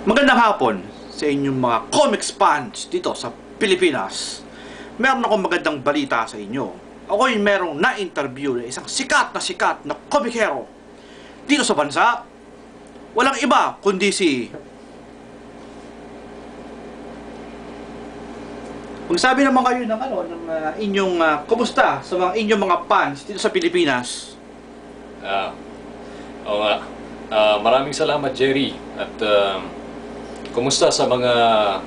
Magandang hapon sa inyong mga comics fans dito sa Pilipinas. Meron akong magandang balita sa inyo. Ako'y merong na-interview na isang sikat na komikero dito sa bansa. Walang iba kundi si... Magsabi naman kayo ng inyong kumusta sa mga inyong mga fans dito sa Pilipinas. Oo nga. Maraming salamat, Jerry. At kumusta sa mga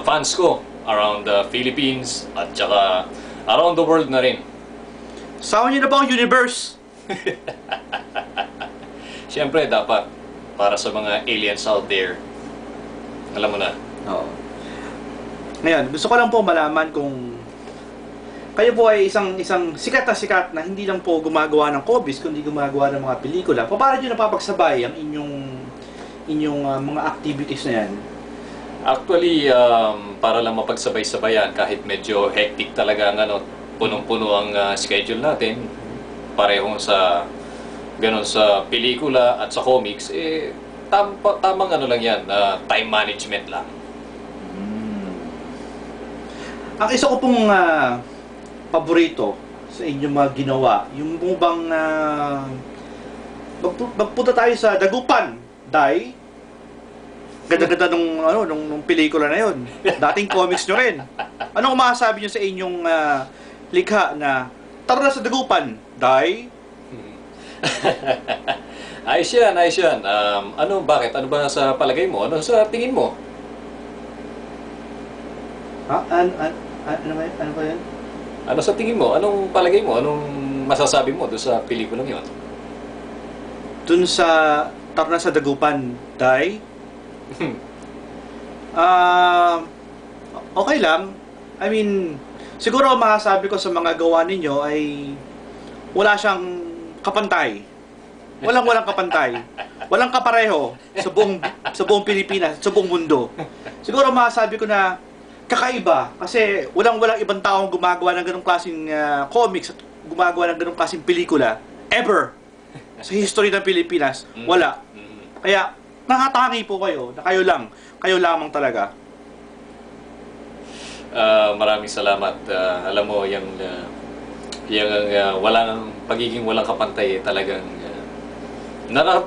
fans ko around the Philippines at saka around the world na rin. Sawa niyo na ba ang universe? Siyempre, dapat para sa mga aliens out there. Alam mo na. Oo. Ngayon, gusto ko lang po malaman kung kayo po ay isang sikat na hindi lang po gumagawa ng comics, kundi gumagawa ng mga pelikula. Paano nyo napapagsabay ang inyong mga activities na yan? Actually, para lang mapagsabay-sabayan, kahit medyo hectic talaga ang punong-puno ang schedule natin, parehong sa pelikula at sa comics, tamang lang yan, time management lang. Ang isa ko pong paborito sa inyong mga ginawa, yung bang magpunta tayo sa Dagupan, Day. Ganda-ganda nung pelikula na yon. Dating comics nyo rin. Anong masasabi nyo sa inyong likha na tara na sa Dagupan, Day? Ayos yan, ayos yan. Bakit? Ano ba sa palagay mo? Ano sa tingin mo? Ha? Ano ba yan? Ano sa tingin mo? Anong palagay mo? Anong masasabi mo doon sa pelikulang yon? Doon sa tara na sa Dagupan, Day? Okay lang. I mean, siguro masasabi ko sa mga gawa ninyo ay wala siyang kapantay. Walang kapantay. Walang kapareho sa buong Pilipinas, sa buong mundo. Siguro masasabi ko na kakaiba kasi walang ibang taong gumagawa ng ganung klaseng comics at gumagawa ng ganung klaseng pelikula ever sa history ng Pilipinas. Wala. Kaya nakatangi po kayo na kayo lamang talaga. Maraming salamat. Alam mo, yung pagiging walang kapantay talagang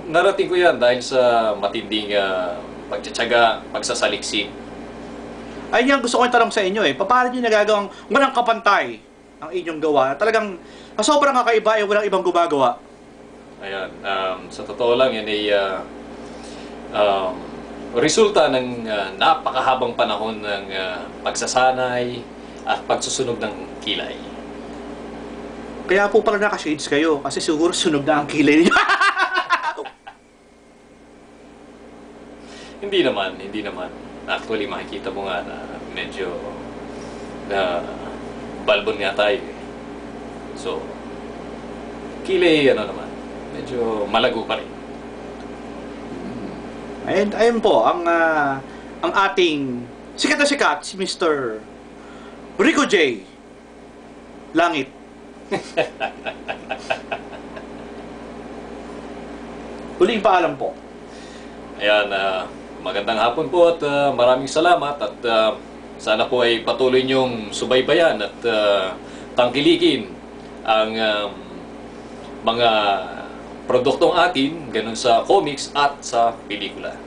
narating ko yan dahil sa matinding pagtsatsaga, pagsasaliksik. Ayun yung gusto ko itanong sa inyo paano nyo nagagawang walang kapantay ang inyong gawa? Talagang sobrang kakaiba walang ibang gumagawa. Ayan, sa totoo lang yan ay resulta ng napakahabang panahon ng pagsasanay at pagsusunog ng kilay. Kaya po pala naka-shades kayo kasi siguro sunog na ang kilay niyo. Hindi naman. Actually, makikita mo nga na medyo balbon nga tayo. So, kilay naman, medyo malago pa rin. Ayun po, ang ating sikat na sikat, si Mr. Rico J. Langit. Huling paalam po. Ayan, magandang hapon po at maraming salamat at sana po ay patuloy niyong subaybayan at tangkilikin ang mga produktong atin, ganun sa comics at sa pelikula.